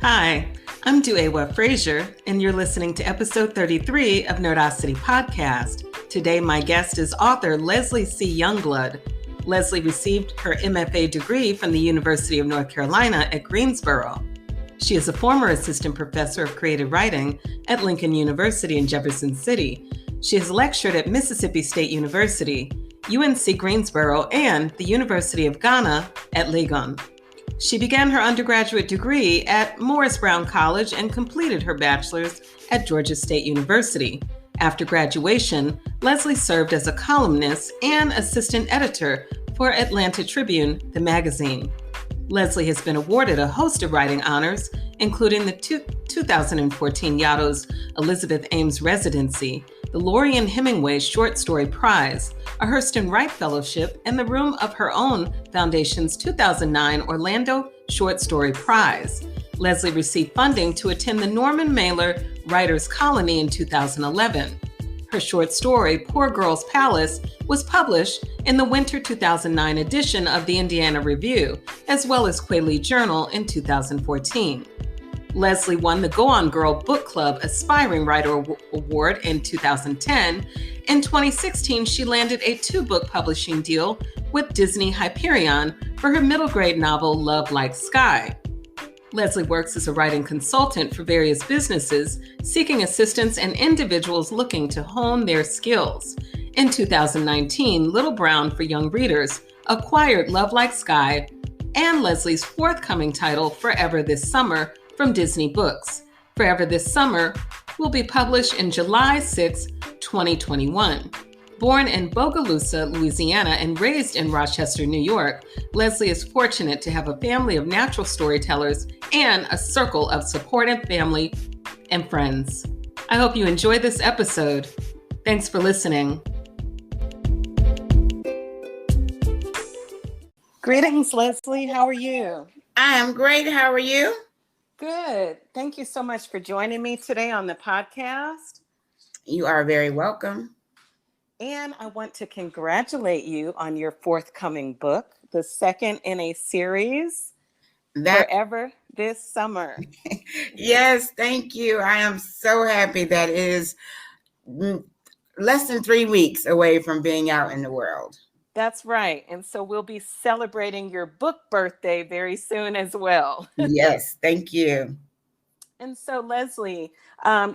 Hi, I'm DuEwa Frazier, and you're listening to episode 33 of Nerdacity podcast. Today, my guest is author Leslie C. Youngblood. Leslie received her MFA degree from the University of North Carolina at Greensboro. She is a former assistant professor of creative writing at Lincoln University in Jefferson City. She has lectured at Mississippi State University, UNC-Greensboro, and the University of Ghana at Legon. She began her undergraduate degree at Morris Brown College and completed her bachelor's at Georgia State University. After graduation, Leslie served as a columnist and assistant editor for Atlanta Tribune, the magazine. Leslie has been awarded a host of writing honors, including the 2014 Yaddo's Elizabeth Ames Residency, the Lorian Hemingway Short Story Prize, a Hurston Wright Fellowship, and the Room of Her Own Foundation's 2009 Orlando Short Story Prize. Leslie received funding to attend the Norman Mailer Writers' Colony in 2011. Her short story, Poor Girl's Palace, was published in the winter 2009 edition of the Indiana Review, as well as Kwelijournal in 2014. Leslie won the Go On Girl Book Club Aspiring Writer Award in 2010. In 2016, she landed a 2-book publishing deal with Disney Hyperion for her middle grade novel, Love Like Sky. Leslie works as a writing consultant for various businesses, seeking assistance and individuals looking to hone their skills. In 2019, Little Brown for Young Readers acquired Love Like Sky and Leslie's forthcoming title, Forever This Summer, from Disney Books. Forever This Summer will be published in July 6, 2021. Born in Bogalusa, Louisiana, and raised in Rochester, New York, Leslie is fortunate to have a family of natural storytellers and a circle of supportive family and friends. I hope you enjoy this episode. Thanks for listening. Greetings, Leslie. How are you? I am great. How are you? Good. Thank you so much for joining me today on the podcast. You are very welcome. And I want to congratulate you on your forthcoming book, the second in a series, Forever This Summer. Yes, thank you. I am so happy that it is less than 3 weeks away from being out in the world. That's right. And so we'll be celebrating your book birthday very soon as well. Yes, thank you. And so, Leslie,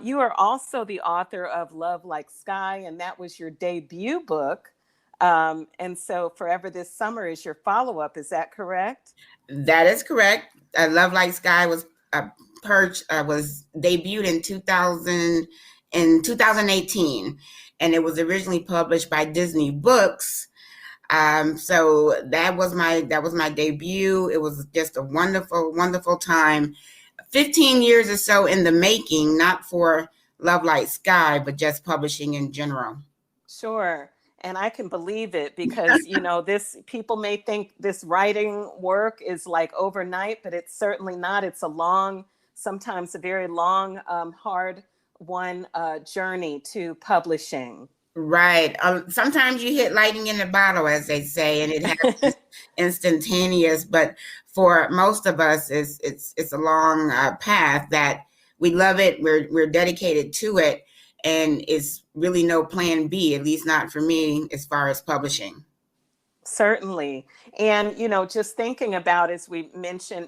you are also the author of Love Like Sky, and that was your debut book. And so Forever This Summer is your follow-up. Is that correct? That is correct. Love Like Sky was debuted in 2018, and it was originally published by Disney Books. So that was my debut. It was just a wonderful, wonderful time. 15 years or so in the making, not for Love Like Sky, but just publishing in general. Sure. And I can believe it because, people may think this writing work is like overnight, but it's certainly not. It's sometimes a very long, hard one journey to publishing. Right. Sometimes you hit lightning in the bottle, as they say, and it happens instantaneous. But for most of us, it's a long path that we love it. We're dedicated to it, and it's really no plan B, at least not for me, as far as publishing. Certainly. And, just thinking about, as you mentioned,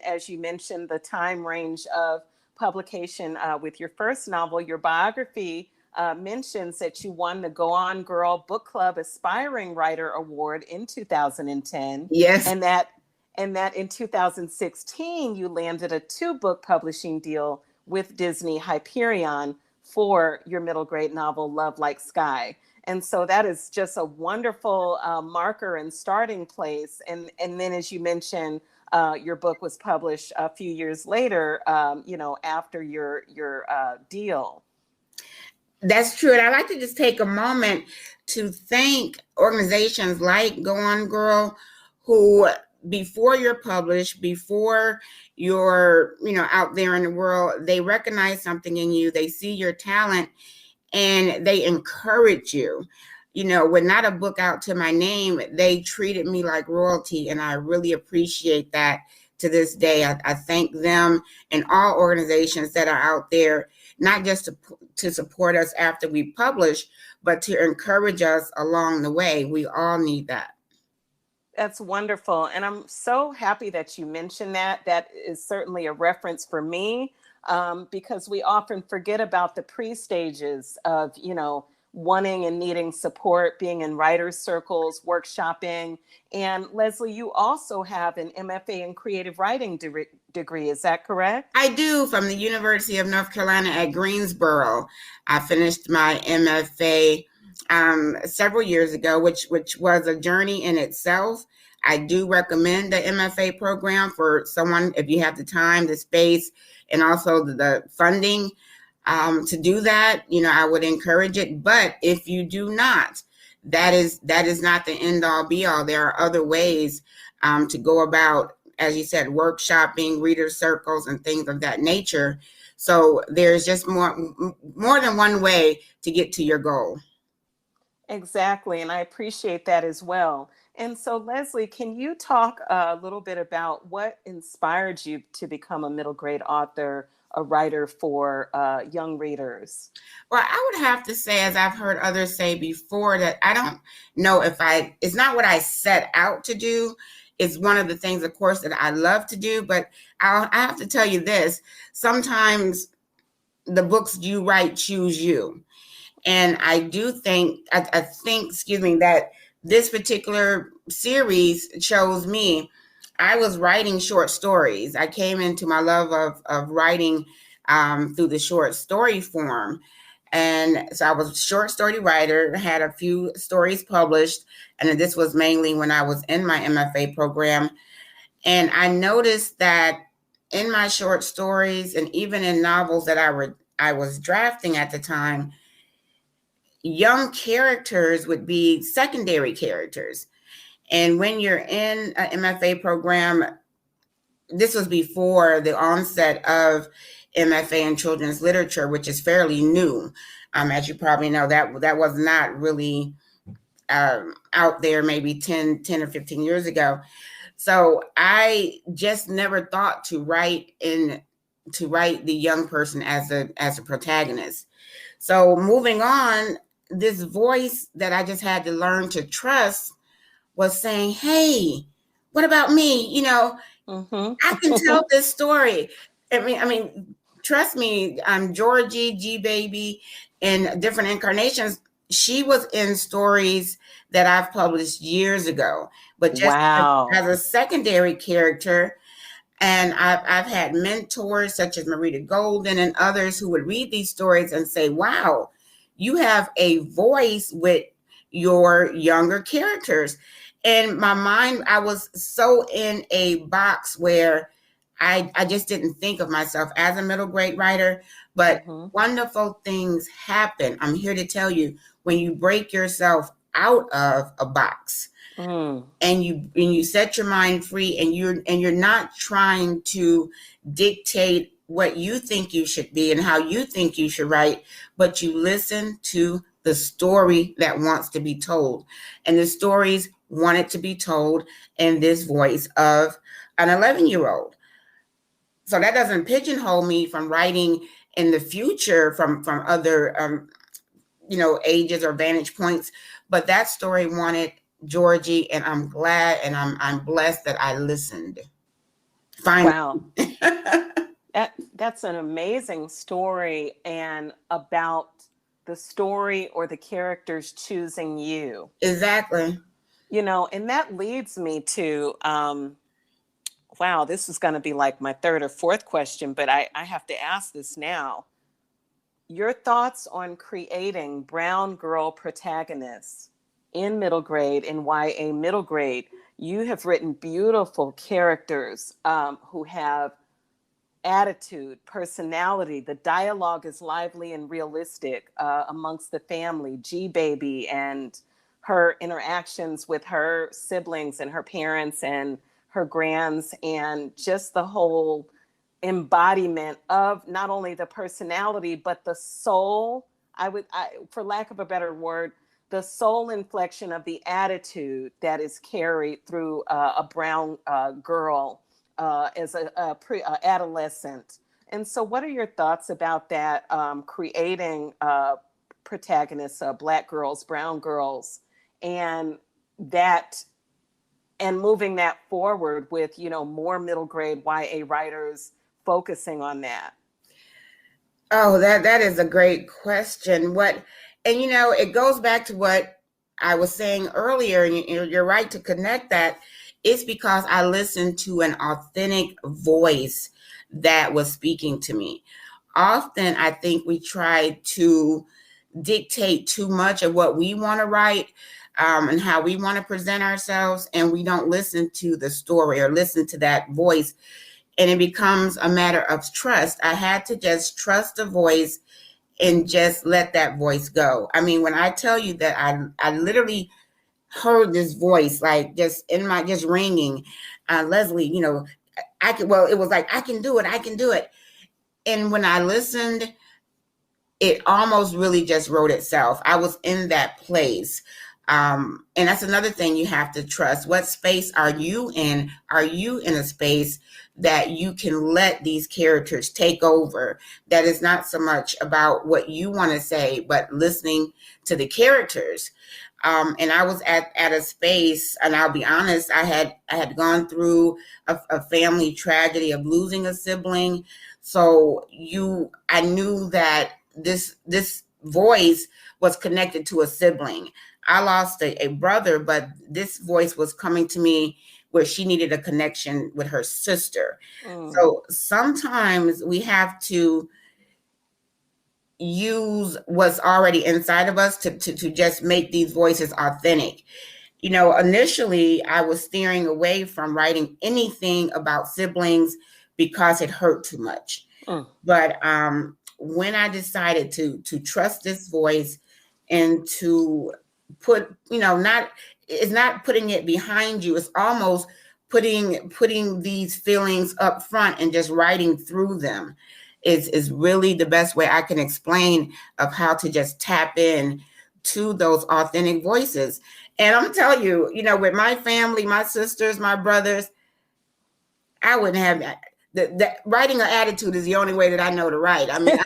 the time range of publication with your first novel, your biography mentions that you won the Go On Girl Book Club Aspiring Writer Award in 2010. Yes. And that in 2016, you landed a 2-book publishing deal with Disney Hyperion for your middle grade novel, Love Like Sky. And so that is just a wonderful marker and starting place. And then, as you mentioned, your book was published a few years later, after your deal. That's true. And I'd like to just take a moment to thank organizations like Go On Girl, who before you're published, before you're, out there in the world, they recognize something in you. They see your talent and they encourage you. With not a book out to my name, they treated me like royalty. And I really appreciate that to this day. I thank them and all organizations that are out there, not just to support us after we publish, but to encourage us along the way. We all need that. That's wonderful. And I'm so happy that you mentioned that. That is certainly a reference for me, because we often forget about the pre-stages of, wanting and needing support, being in writers' circles, workshopping. And Leslie, you also have an MFA in creative writing degree. Is that correct? I do, from the University of North Carolina at Greensboro. I finished my MFA several years ago, which was a journey in itself. I do recommend the MFA program for someone, if you have the time, the space, and also the funding to do that. I would encourage it. But if you do not, that is not the end all be all. There are other ways to go about, as you said, workshopping, reader circles, and things of that nature. So there's just more than one way to get to your goal. Exactly. And I appreciate that as well. And so, Leslie, can you talk a little bit about what inspired you to become a middle grade author, a writer for young readers? Well, I would have to say, as I've heard others say before, that I don't know it's not what I set out to do. It's one of the things, of course, that I love to do. But I have to tell you this, sometimes the books you write choose you. And I do think, I think, that this particular series chose me. I was writing short stories. I came into my love of writing through the short story form. And so I was a short story writer, had a few stories published. And this was mainly when I was in my MFA program. And I noticed that in my short stories and even in novels that I was drafting at the time, young characters would be secondary characters. And when you're in an MFA program, this was before the onset of MFA in children's literature, which is fairly new. As you probably know, that was not really out there maybe 10 or 15 years ago. So I just never thought to write the young person as a protagonist. So moving on, this voice that I just had to learn to trust was saying, hey, what about me? Mm-hmm. I can tell this story. I mean, trust me, Georgie, G Baby, in different incarnations, she was in stories that I've published years ago, but just as a secondary character. And I've had mentors such as Marita Golden and others who would read these stories and say, wow, you have a voice with your younger characters. In my mind, I was so in a box where I just didn't think of myself as a middle grade writer, but wonderful things happen. I'm here to tell you, when you break yourself out of a box, and you set your mind free, and you're not trying to dictate what you think you should be and how you think you should write, but you listen to the story that wants to be told. And the stories wanted to be told in this voice of an 11-year-old. So that doesn't pigeonhole me from writing in the future from other ages or vantage points, but that story wanted Georgie, and I'm glad and I'm blessed that I listened. Finally. Wow. That's an amazing story, and about the story or the characters choosing you. Exactly. And that leads me to, wow, this is going to be like my third or fourth question, but I have to ask this now. Your thoughts on creating brown girl protagonists in middle grade, in YA middle grade. You have written beautiful characters who have attitude, personality. The dialogue is lively and realistic amongst the family. G Baby and her interactions with her siblings and her parents and her grands, and just the whole embodiment of not only the personality but the soul. For lack of a better word, the soul inflection of the attitude that is carried through a brown girl as a adolescent. And so what are your thoughts about that, creating protagonists, Black girls, brown girls, and that, and moving that forward with, more middle grade YA writers focusing on that? Oh, that is a great question. It goes back to what I was saying earlier, and you're right to connect that. It's because I listened to an authentic voice that was speaking to me. Often, I think we try to dictate too much of what we want to write, and how we want to present ourselves, and we don't listen to the story or listen to that voice. And it becomes a matter of trust. I had to just trust the voice and just let that voice go. I mean, when I tell you that I literally heard this voice, like just ringing, Leslie, it was like, I can do it. I can do it. And when I listened, it almost really just wrote itself. I was in that place. And that's another thing you have to trust. What space are you in? Are you in a space that you can let these characters take over? That is not so much about what you want to say, but listening to the characters. And I was at a space, and I'll be honest, I had gone through a family tragedy of losing a sibling. So I knew that this voice was connected to a sibling. I lost a brother, but this voice was coming to me where she needed a connection with her sister. So sometimes we have to use what's already inside of us to just make these voices authentic. Initially I was steering away from writing anything about siblings because it hurt too much. But when I decided to trust this voice and to put, it's not putting it behind you. It's almost putting these feelings up front and just writing through them is really the best way I can explain of how to just tap in to those authentic voices. And I'm telling you, with my family, my sisters, my brothers, I wouldn't have that. The writing an attitude is the only way that I know to write. I mean,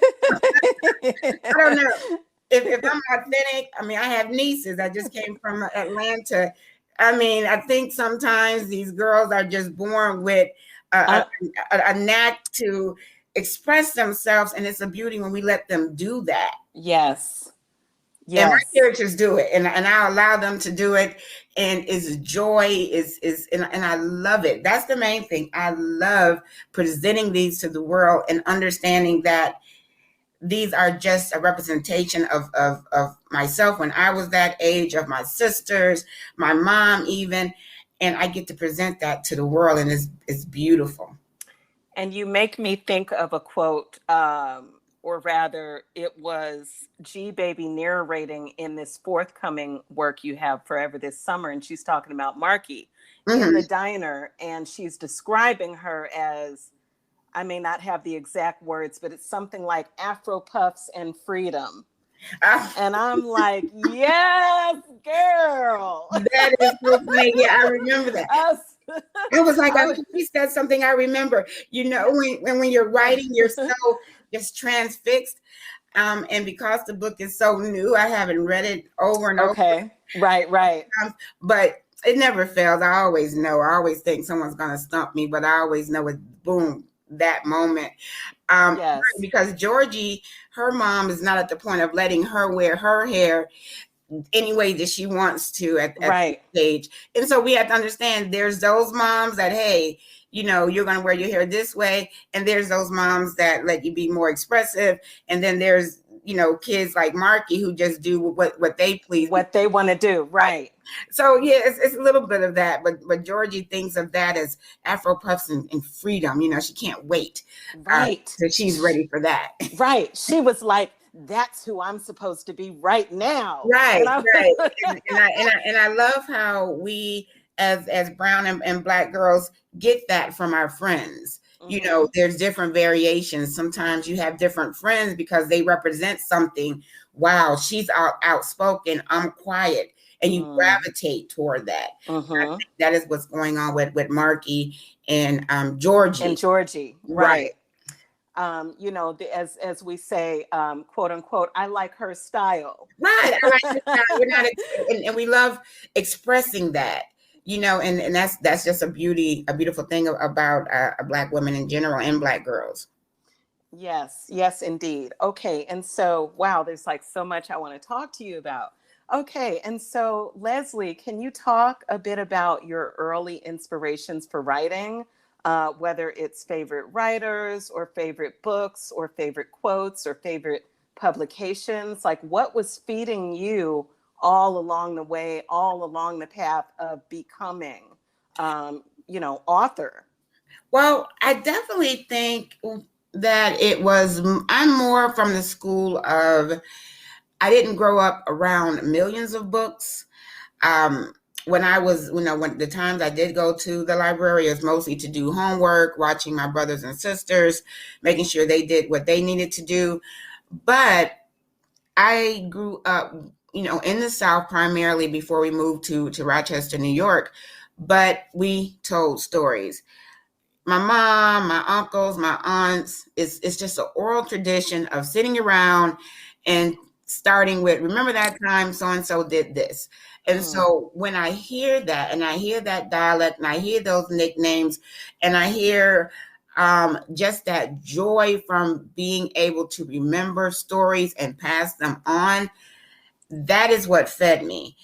I don't know. If I'm authentic, I mean, I have nieces. I just came from Atlanta. I mean, I think sometimes these girls are just born with a knack to express themselves, and it's a beauty when we let them do that. Yes. And my characters do it, and I allow them to do it, and it's joy, and I love it. That's the main thing. I love presenting these to the world and understanding that these are just a representation of myself when I was that age, of my sisters, my mom even, and I get to present that to the world, and it's beautiful. And you make me think of a quote, or rather, it was G Baby narrating in this forthcoming work you have, Forever This Summer, and she's talking about Marky in the diner, and she's describing her as, I may not have the exact words, but it's something like Afro puffs and freedom. And I'm like, yes, girl. That is so funny. Yeah, I remember that. It was like, she said something I remember. When you're writing, you're so just transfixed. And because the book is so new, I haven't read it over and over. Okay, right. But it never fails. I always know. I always think someone's going to stump me, but I always know it's boom, that moment. Yes. Because Georgie, her mom is not at the point of letting her wear her hair any way that she wants to at this stage. And so we have to understand there's those moms that, hey, you're going to wear your hair this way. And there's those moms that let you be more expressive. And then there's, kids like Marky who just do what they please. What they want to do. Right. So, yeah, it's a little bit of that. But Georgie thinks of that as Afro puffs and freedom. She can't wait. Right. So she's ready for that. Right. She was like, that's who I'm supposed to be right now. Right. And I love how we as brown and Black girls get that from our friends. There's different variations. Sometimes you have different friends because they represent something. Wow, she's outspoken. I'm quiet. and you gravitate toward that. I think that is what's going on with Marky and Georgie. And Georgie, right. You know, as we say, quote unquote, I like her style. Right. I like her style. We're not, and we love expressing that, you know, and that's just a beautiful thing about Black women in general and Black girls. Yes, yes, indeed. Okay. And so, wow, there's like so much I want to talk to you about. Okay. And so, Leslie, can you talk a bit about your early inspirations for writing, whether it's favorite writers or favorite books or favorite quotes or favorite publications? Like, what was feeding you all along the way, all along the path of becoming, you know, author? Well, I definitely think that I'm more from the school of, I didn't grow up around millions of books. When the times I did go to the library, it was mostly to do homework, watching my brothers and sisters, making sure they did what they needed to do. But I grew up, you know, in the South primarily before we moved to Rochester, New York. But we told stories. My mom, my uncles, my aunts, it's just an oral tradition of sitting around and starting with, remember that time so-and-so did this. And so when I hear that, and I hear that dialect, and I hear those nicknames, and I hear just that joy from being able to remember stories and pass them on, that is what fed me.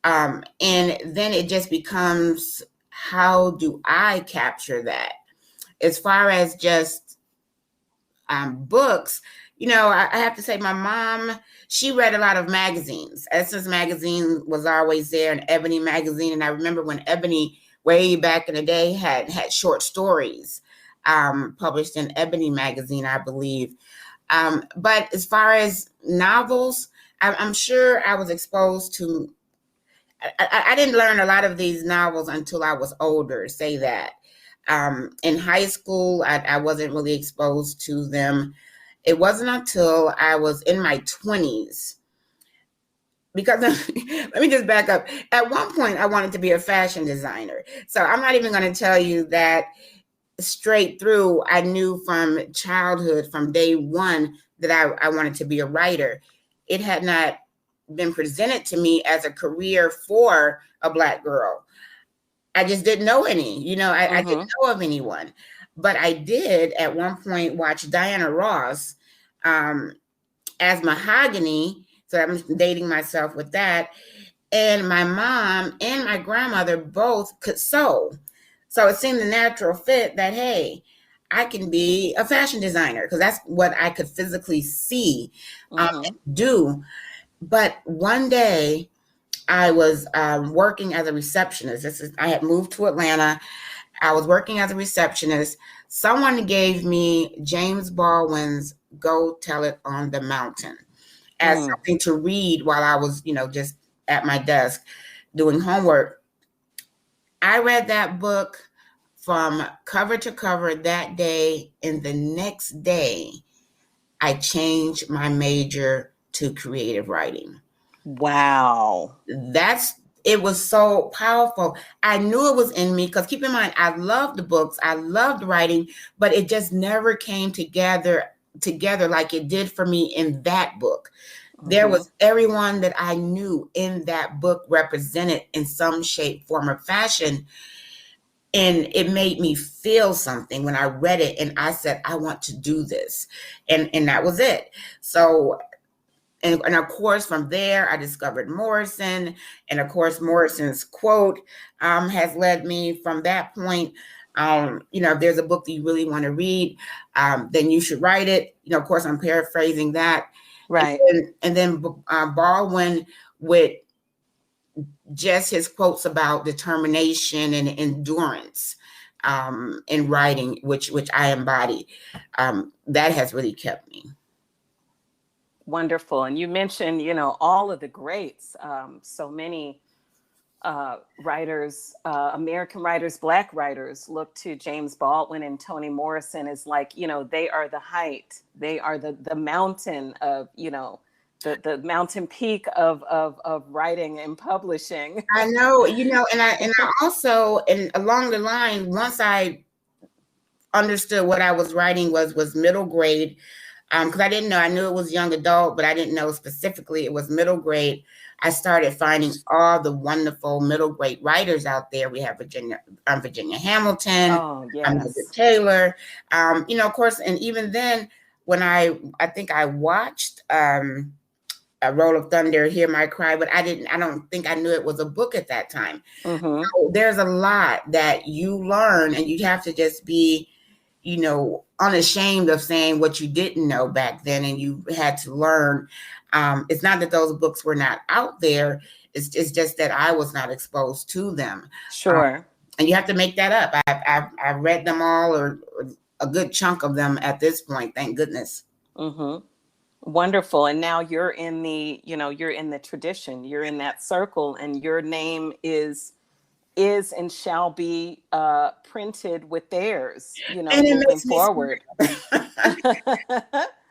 And then it just becomes, how do I capture that? As far as just books, you know, I have to say my mom, she read a lot of magazines. Essence magazine was always there, and Ebony magazine. And I remember when Ebony, way back in the day, had short stories published in Ebony magazine, I believe. But as far as novels, I'm sure I was exposed to, I didn't learn a lot of these novels until I was older, say that. In high school, I wasn't really exposed to them. It wasn't until I was in my 20s, because let me just back up. At one point, I wanted to be a fashion designer. So I'm not even going to tell you that straight through. I knew from childhood, from day one, that I wanted to be a writer. It had not been presented to me as a career for a Black girl. I just didn't know any, you know, I didn't know of anyone. But I did at one point watch Diana Ross as Mahogany. So I'm dating myself with that. And my mom and my grandmother both could sew. So it seemed a natural fit that, hey, I can be a fashion designer, because that's what I could physically see do. But one day, I was working as a receptionist. I had moved to Atlanta. I was working as a receptionist. Someone gave me James Baldwin's Go Tell It on the Mountain as something to read while I was, you know, just at my desk doing homework. I read that book from cover to cover that day, and the next day, I changed my major to creative writing. Wow. It was so powerful. I knew it was in me, because keep in mind, I loved the books, I loved writing, but it just never came together like it did for me in that book. There was everyone that I knew in that book represented in some shape, form, or fashion. And it made me feel something when I read it, and I said, I want to do this. And that was it. So, and of course, from there, I discovered Morrison. And of course, Morrison's quote has led me from that point. You know, if there's a book that you really want to read, then you should write it. You know, of course, I'm paraphrasing that. Right. And then Baldwin, with just his quotes about determination and endurance in writing, which I embody, that has really kept me. Wonderful. And you mentioned, you know, all of the greats, so many writers, American writers, Black writers look to James Baldwin and Toni Morrison as, like, you know, they are the height, they are the mountain of, you know, the mountain peak of writing and publishing. I know, and I also, and along the line, once I understood what I was writing was middle grade, because I didn't know, I knew it was young adult, but I didn't know specifically it was middle grade. I started finding all the wonderful middle grade writers out there. We have Virginia Hamilton, Oh, yes. Taylor, of course, and even then, when I think I watched A Roll of Thunder, Hear My Cry, but I don't think I knew it was a book at that time. Mm-hmm. So there's a lot that you learn, and you have to just be, unashamed of saying what you didn't know back then, and you had to learn. It's not that those books were not out there. It's just that I was not exposed to them. Sure. And you have to make that up. I've read them all, or a good chunk of them at this point. Thank goodness. Mm-hmm. Wonderful. And now you're in the tradition, you're in that circle, and your name is and shall be printed with theirs, moving forward.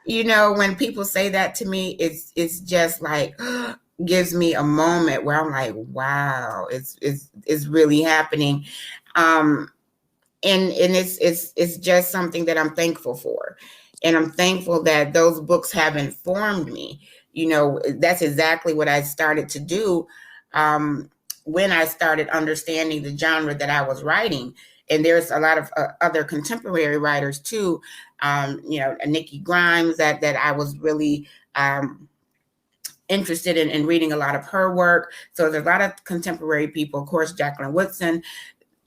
When people say that to me, it's just like gives me a moment where I'm like, wow, it's really happening. And it's just something that I'm thankful for. And I'm thankful that those books have informed me. That's exactly what I started to do when I started understanding the genre that I was writing. And there's a lot of other contemporary writers too. Nikki Grimes, that I was really interested in reading a lot of her work. So there's a lot of contemporary people, of course, Jacqueline Woodson.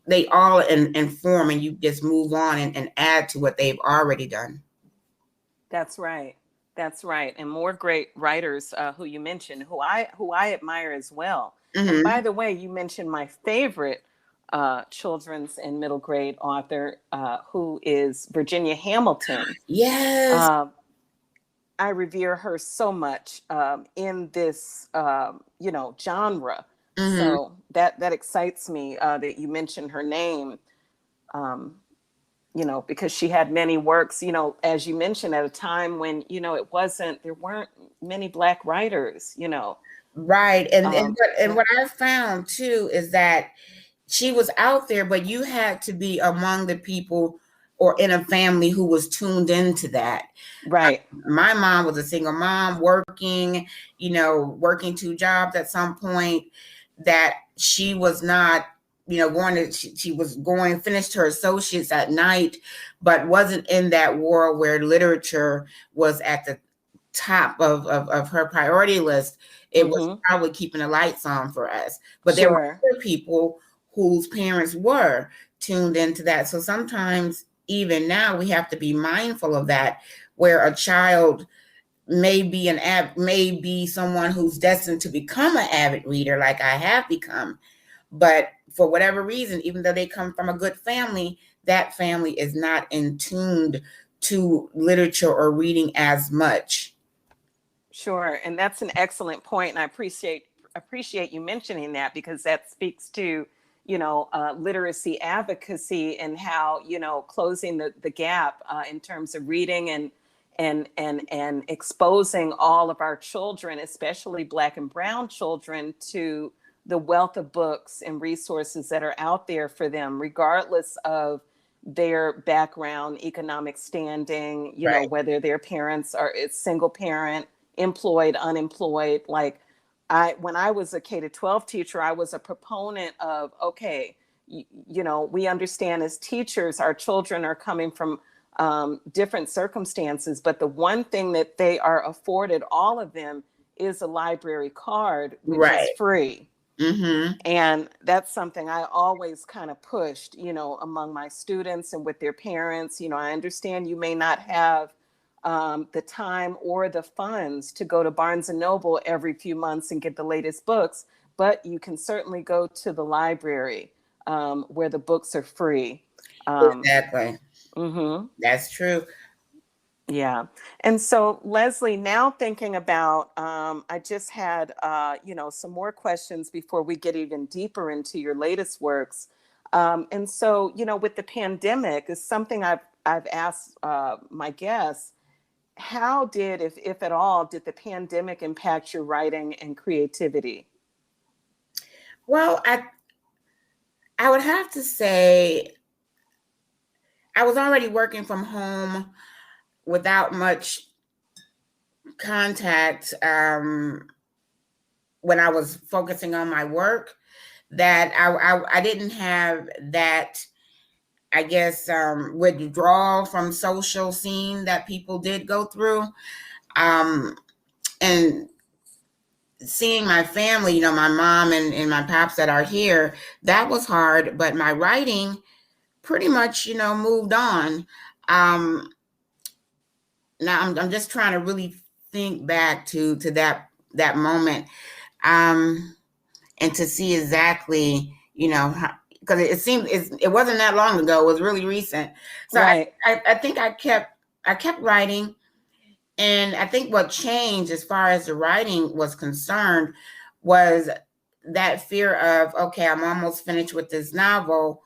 They all inform, and you just move on and add to what they've already done. That's right. And more great writers who you mentioned, who I admire as well. Mm-hmm. And by the way, you mentioned my favorite children's and middle grade author, who is Virginia Hamilton. Yes. I revere her so much in this, genre. Mm-hmm. So that excites me that you mentioned her name. Because she had many works, as you mentioned, at a time when, there weren't many Black writers, Right. And what I found too is that she was out there, but you had to be among the people or in a family who was tuned into that. Right. My mom was a single mom working 2 jobs at some point, that she was not, she was finished her associates at night, but wasn't in that world where literature was at the top of her priority list. It was probably keeping the lights on for us. But there were other people whose parents were tuned into that. So sometimes, even now, we have to be mindful of that, where a child may be someone who's destined to become an avid reader, like I have become. But for whatever reason, even though they come from a good family, that family is not in tuned to literature or reading as much. Sure. And that's an excellent point. And I appreciate you mentioning that, because that speaks to, literacy advocacy, and how, closing the gap in terms of reading and exposing all of our children, especially Black and brown children, to the wealth of books and resources that are out there for them, regardless of their background, economic standing, Right. Whether their parents are single parent, employed, unemployed. Like when I was a K-12 teacher, I was a proponent of, okay, we understand as teachers, our children are coming from different circumstances, but the one thing that they are afforded, all of them, is a library card, which is free. Mm-hmm. And that's something I always kind of pushed, among my students and with their parents. I understand you may not have the time or the funds to go to Barnes and Noble every few months and get the latest books, but you can certainly go to the library where the books are free. Exactly. Mm-hmm. That's true. Yeah. And so, Leslie, now thinking about, I just had, some more questions before we get even deeper into your latest works. And so, with the pandemic, is something I've asked my guests, how did, if at all, did the pandemic impact your writing and creativity? Well, I would have to say I was already working from home without much contact when I was focusing on my work, that I didn't have that, I guess, withdrawal from social scene that people did go through. And seeing my family, my mom and my pops that are here, that was hard, but my writing pretty much, moved on. Now I'm just trying to really think back to that moment, and to see exactly, because it seemed it wasn't that long ago. It was really recent. So right. I think I kept writing, and I think what changed as far as the writing was concerned was that fear of, okay, I'm almost finished with this novel.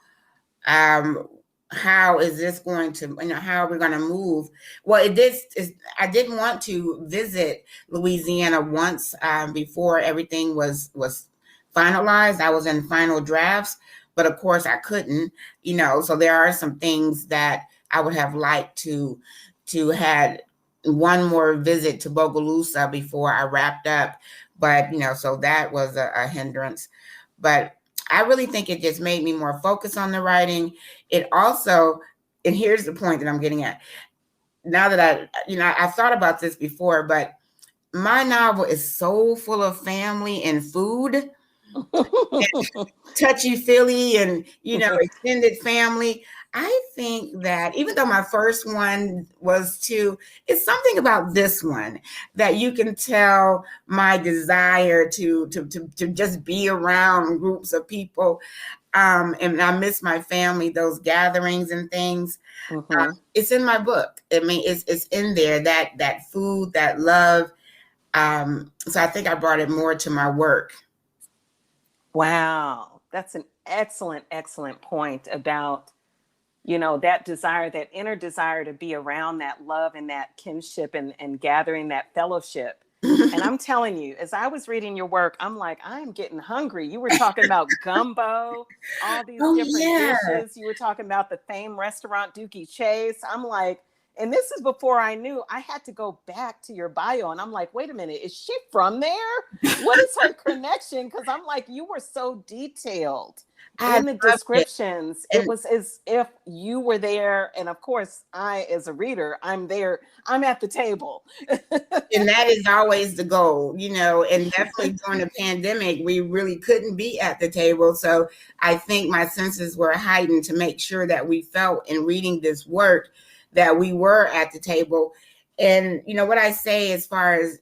How is this going to, how are we going to move? Well, I didn't want to visit Louisiana once before everything was finalized. I was in final drafts, but of course I couldn't, so there are some things that I would have liked to had one more visit to Bogalusa before I wrapped up. But, so that was a hindrance. But I really think it just made me more focused on the writing. It also, and here's the point that I'm getting at. Now that I've thought about this before, but my novel is so full of family and food, and touchy-feely, and, extended family. I think that even though my first one was too, it's something about this one that you can tell my desire to just be around groups of people. And I miss my family, those gatherings and things. It's in my book. I mean, it's in there, that food, that love. So I think I brought it more to my work. Wow. That's an excellent point about, that desire, that inner desire to be around that love and that kinship and gathering that fellowship. And I'm telling you, as I was reading your work, I'm like, I'm getting hungry. You were talking about gumbo, all these different dishes. You were talking about the famed restaurant Dookie Chase. I'm like, and this is before I knew. I had to go back to your bio, and I'm like, wait a minute, is she from there? What is her connection? Because I'm like, you were so detailed in the descriptions. It was as if you were there. And of course, I, as a reader, I'm there. I'm at the table. And that is always the goal, and definitely during the pandemic, we really couldn't be at the table. So I think my senses were heightened to make sure that we felt in reading this work that we were at the table. And, what I say as far as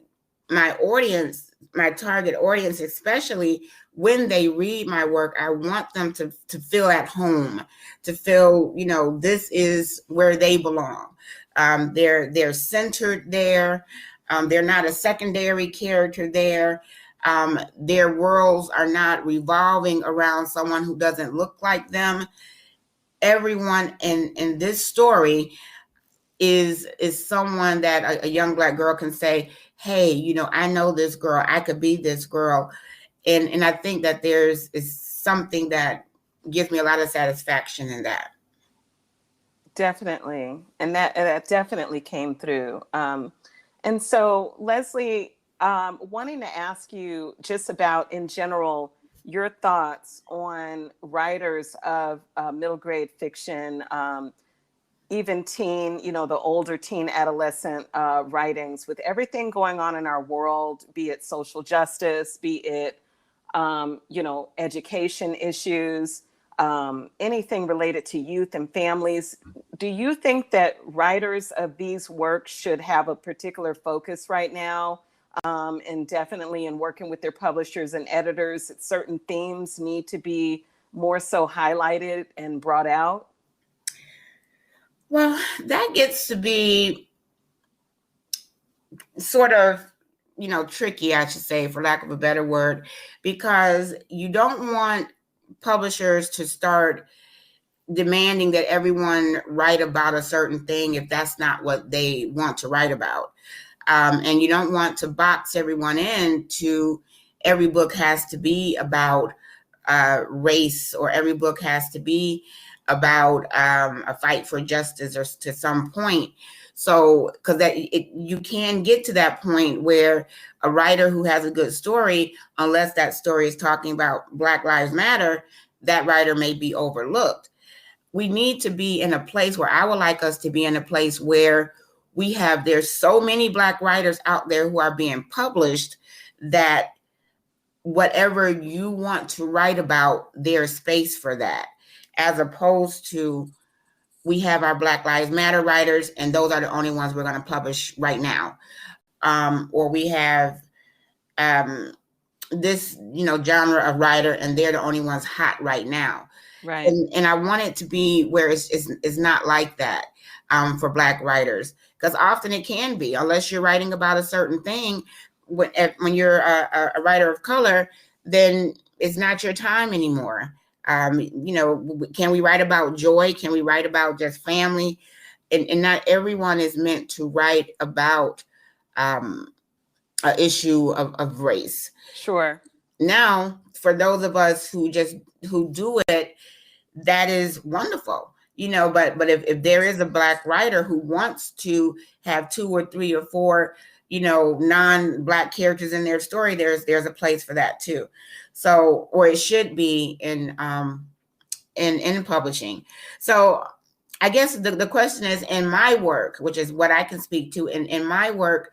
my audience, my target audience, especially when they read my work, I want them to feel at home, to feel, this is where they belong. They're centered there. They're not a secondary character there. Their worlds are not revolving around someone who doesn't look like them. Everyone in this story is someone that a young Black girl can say, hey, I know this girl, I could be this girl. And I think that is something that gives me a lot of satisfaction in that. Definitely. And that definitely came through. And so, Leslie, wanting to ask you just about, in general, your thoughts on writers of middle grade fiction, even teen, the older teen adolescent writings, with everything going on in our world, be it social justice, be it, education issues, anything related to youth and families. Do you think that writers of these works should have a particular focus right now? And definitely in working with their publishers and editors, certain themes need to be more so highlighted and brought out? Well, that gets to be sort of, tricky, I should say, for lack of a better word, because you don't want publishers to start demanding that everyone write about a certain thing if that's not what they want to write about. And you don't want to box everyone in to every book has to be about race, or every book has to be about a fight for justice or to some point. So, because you can get to that point where a writer who has a good story, unless that story is talking about Black Lives Matter, that writer may be overlooked. We need to be in a place where I would like us to be in a place where there's so many Black writers out there who are being published that whatever you want to write about, there's space for that, as opposed to we have our Black Lives Matter writers and those are the only ones we're going to publish right now. Or we have this, genre of writer and they're the only ones hot right now. Right. And I want it to be where it's not like that for Black writers, because often it can be, unless you're writing about a certain thing. When you're a writer of color, then it's not your time anymore. Can we write about joy? Can we write about just family? And not everyone is meant to write about an issue of race. Sure. Now, for those of us who do it, that is wonderful. But if there is a Black writer who wants to have 2 or 3 or 4, non-Black characters in their story, there's a place for that too. So, or it should be in publishing. So I guess the question is, in my work, which is what I can speak to, in my work,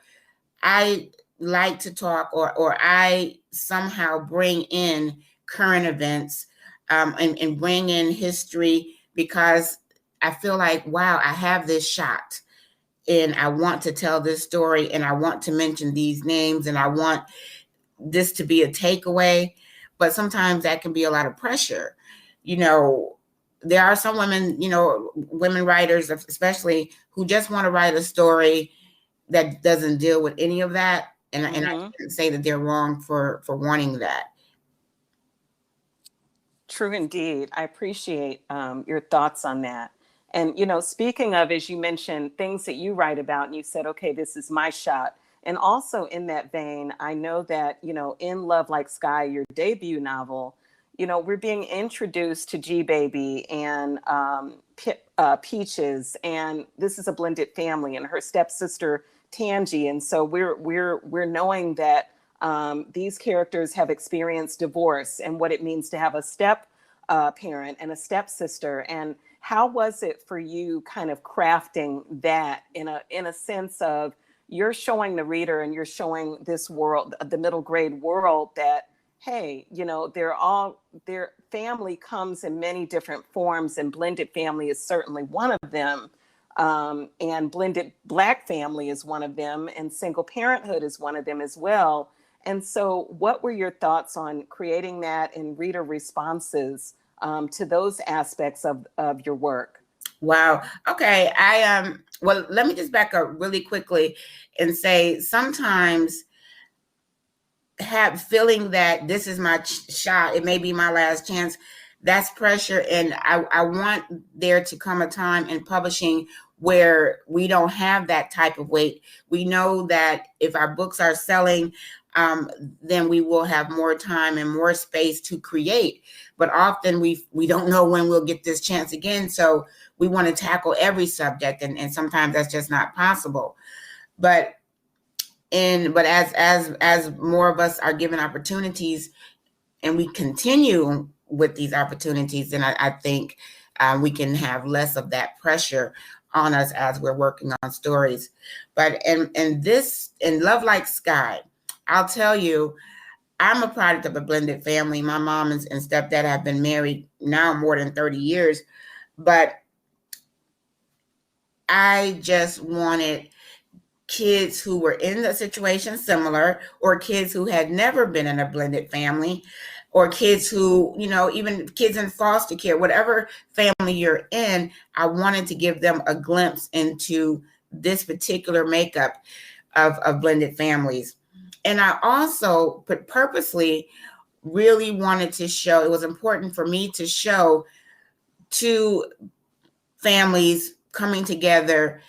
I like to talk or I somehow bring in current events and bring in history, because I feel like, wow, I have this shot and I want to tell this story and I want to mention these names and I want this to be a takeaway. But sometimes that can be a lot of pressure. There are some women, women writers especially, who just want to write a story that doesn't deal with any of that. And I can't say that they're wrong for wanting that. True indeed. I appreciate your thoughts on that. And, speaking of, as you mentioned, things that you write about, and you said, okay, this is my shot. And also in that vein, I know that, in Love Like Sky, your debut novel, we're being introduced to G-Baby and Peaches, and this is a blended family, and her stepsister Tangi. And so we're knowing that these characters have experienced divorce and what it means to have a step parent and a stepsister. And how was it for you kind of crafting that in a sense of, you're showing the reader and you're showing this world, the middle grade world, that, hey, their family comes in many different forms, and blended family is certainly one of them. And blended Black family is one of them, and single parenthood is one of them as well. And so what were your thoughts on creating that and reader responses to those aspects of your work? Wow. Okay. Well, let me just back up really quickly and say, sometimes feeling that this is my shot, it may be my last chance, that's pressure. And I want there to come a time in publishing where we don't have that type of weight. We know that if our books are selling, then we will have more time and more space to create. But often we don't know when we'll get this chance again. So we want to tackle every subject, and sometimes that's just not possible. But as more of us are given opportunities and we continue with these opportunities, then I think we can have less of that pressure on us as we're working on stories. But in Love Like Sky, I'll tell you, I'm a product of a blended family. My mom and stepdad have been married now more than 30 years, but I just wanted kids who were in a situation similar, or kids who had never been in a blended family, or kids who, even kids in foster care, whatever family you're in, I wanted to give them a glimpse into this particular makeup of blended families. And I also purposely really wanted to show, it was important for me to show two families coming together,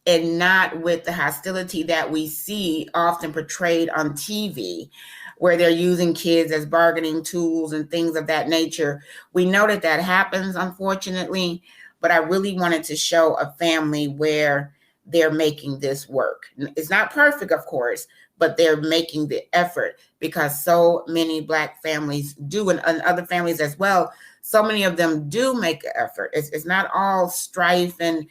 and not with the hostility that we see often portrayed on TV, where they're using kids as bargaining tools and things of that nature. We know that that happens, unfortunately, but I really wanted to show a family where they're making this work. It's not perfect, of course, but they're making the effort, because so many Black families do, and other families as well. So many of them do make an effort. It's not all strife and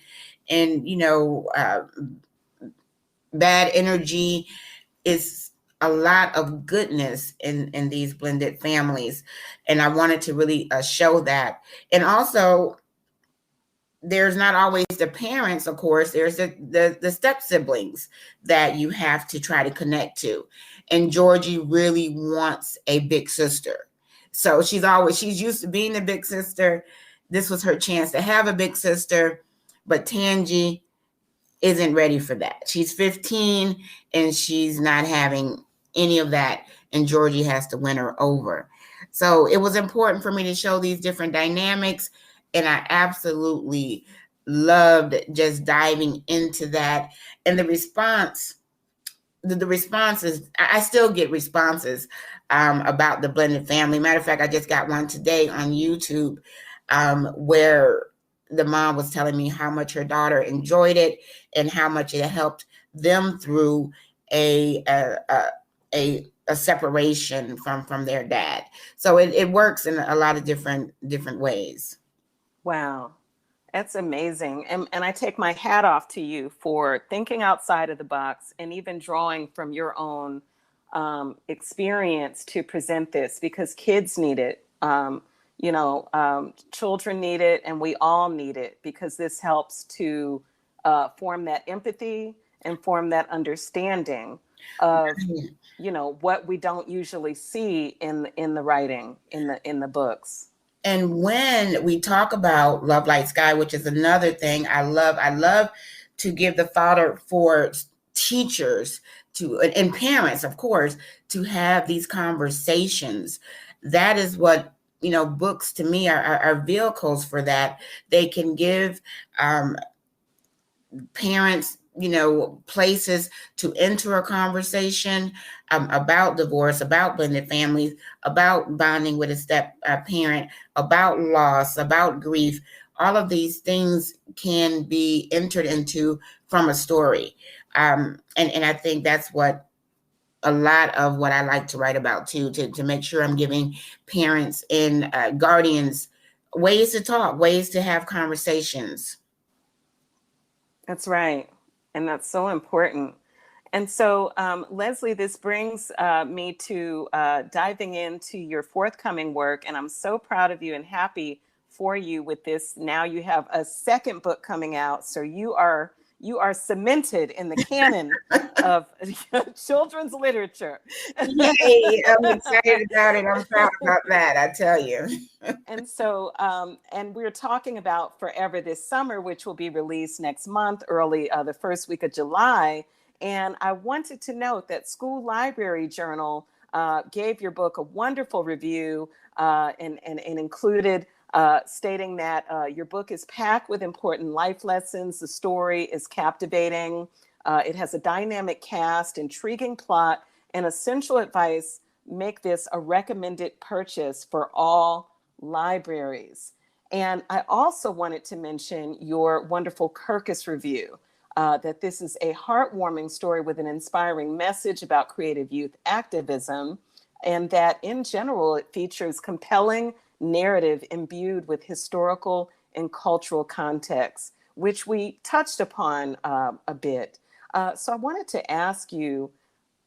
bad energy. Is a lot of goodness in these blended families, and I wanted to really show that. And also, there's not always the parents, of course. There's the step siblings that you have to try to connect to, and Georgie really wants a big sister. So she's used to being the big sister. This was her chance to have a big sister, but Tangi isn't ready for that. She's 15 and she's not having any of that, and Georgie has to win her over. So it was important for me to show these different dynamics, and I absolutely loved just diving into that. And the response is, I still get responses about the blended family. Matter of fact, I just got one today on YouTube where the mom was telling me how much her daughter enjoyed it and how much it helped them through a separation from their dad. So it works in a lot of different ways. Wow. That's amazing. And I take my hat off to you for thinking outside of the box and even drawing from your own experience to present this, because kids need it. Children need it, and we all need it, because this helps to form that empathy and form that understanding of, what we don't usually see in the writing, in the books. And when we talk about Love Light Sky, which is another thing I love to give the fodder for teachers and parents, of course, to have these conversations. That is what, books to me are vehicles for that. They can give parents, places to enter a conversation about divorce, about blended families, about bonding with a step parent, about loss, about grief. All of these things can be entered into from a story. And I think that's what a lot of what I like to write about too, to make sure I'm giving parents and guardians ways to talk, ways to have conversations. That's right. And that's so important. And so, Leslie, this brings me to diving into your forthcoming work. And I'm so proud of you and happy for you with this. Now you have a second book coming out. So you are cemented in the canon of children's literature. Yay, I'm excited about it. I'm proud about that, I tell you. And so, and we're talking about Forever This Summer, which will be released next month, early the first week of July. And I wanted to note that School Library Journal gave your book a wonderful review and included stating that your book is packed with important life lessons. The story is captivating. It has a dynamic cast, intriguing plot, and essential advice. Make this a recommended purchase for all libraries. And I also wanted to mention your wonderful Kirkus review, that this is a heartwarming story with an inspiring message about creative youth activism, and that in general, it features compelling narrative imbued with historical and cultural context, which we touched upon a bit. So I wanted to ask you,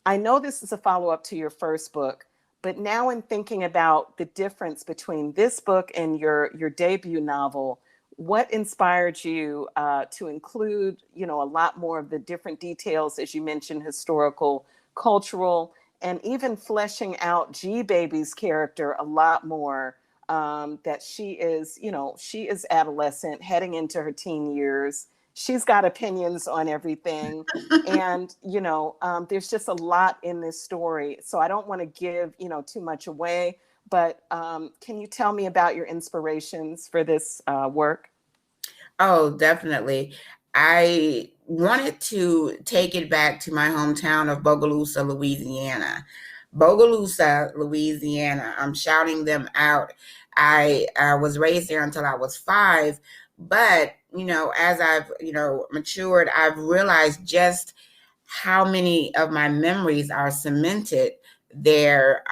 I know this is a follow-up to your first book, but now in thinking about the difference between this book and your debut novel, what inspired you to include, a lot more of the different details, as you mentioned, historical, cultural, and even fleshing out G-Baby's character a lot more, that she is adolescent, heading into her teen years. She's got opinions on everything. And, there's just a lot in this story. So I don't want to give, too much away, But can you tell me about your inspirations for this work? Oh, definitely. I wanted to take it back to my hometown of Bogalusa, Louisiana. Bogalusa, Louisiana. I'm shouting them out. I was raised there until I was 5, but as I've matured, I've realized just how many of my memories are cemented there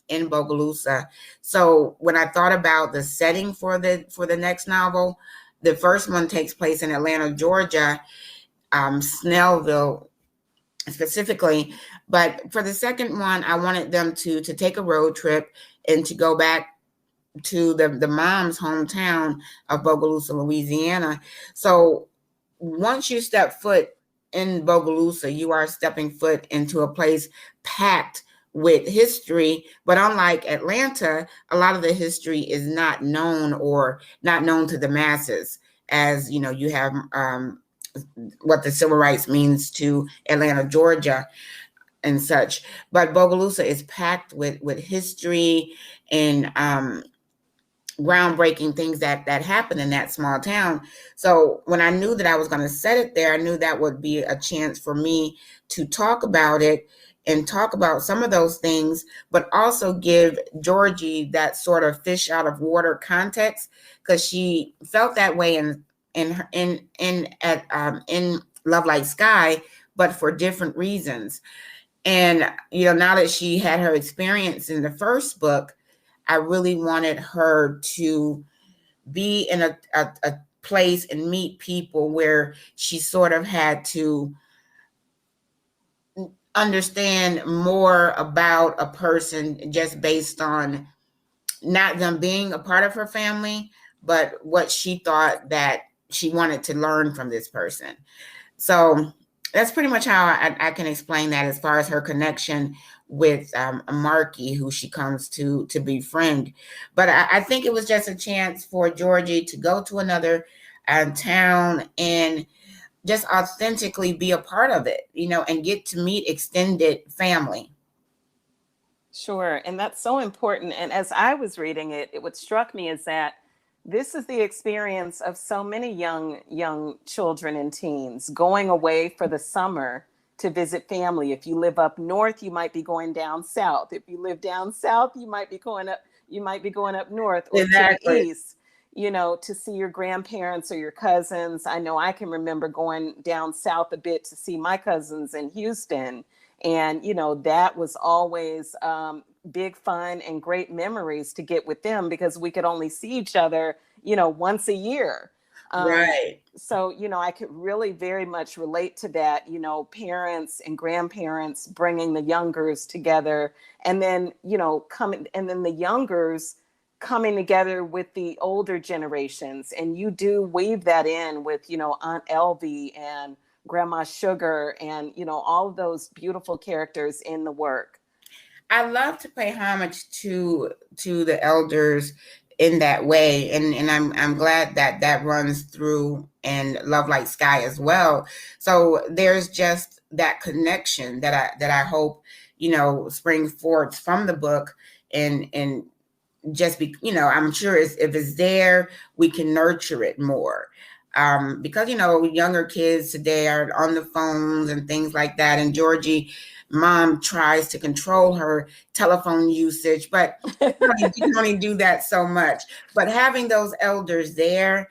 in Bogalusa. So when I thought about the setting for the next novel, the first one takes place in Atlanta, Georgia, Snellville specifically. But for the second one, I wanted them to take a road trip and to go back to the mom's hometown of Bogalusa, Louisiana. So once you step foot in Bogalusa, you are stepping foot into a place packed with history. But unlike Atlanta, a lot of the history is not known to the masses. As you have what the civil rights means to Atlanta, Georgia, and such. But Bogalusa is packed with history and groundbreaking things that happened in that small town. So when I knew that I was going to set it there, I knew that would be a chance for me to talk about it and talk about some of those things, but also give Georgie that sort of fish out of water context, because she felt that way in Love Like Sky, but for different reasons. And now that she had her experience in the first book, I really wanted her to be in a place and meet people where she sort of had to understand more about a person just based on not them being a part of her family, but what she thought that she wanted to learn from this person. So that's pretty much how I can explain that, as far as her connection with Marky, who she comes to befriend. But I think it was just a chance for Georgie to go to another town and just authentically be a part of it, and get to meet extended family. Sure. And that's so important. And as I was reading it, what struck me is that this is the experience of so many young children and teens going away for the summer to visit family. If you live up north, you might be going down south. If you live down south, you might be going up north or Exactly. to the east, to see your grandparents or your cousins. I know I can remember going down south a bit to see my cousins in Houston. And, that was always big fun and great memories to get with them, because we could only see each other, once a year. Right. So, I could really very much relate to that, parents and grandparents bringing the youngers together, and then, the youngers coming together with the older generations. And you do weave that in with, Aunt Elvie and Grandma Sugar and, all of those beautiful characters in the work. I love to pay homage to the elders in that way, and I'm glad that runs through and Love Like Sky as well. So there's just that connection that I hope springs forth from the book, and just be I'm sure if it's there, we can nurture it more. Because younger kids today are on the phones and things like that, and Georgie mom tries to control her telephone usage, but you can only do that so much. But having those elders there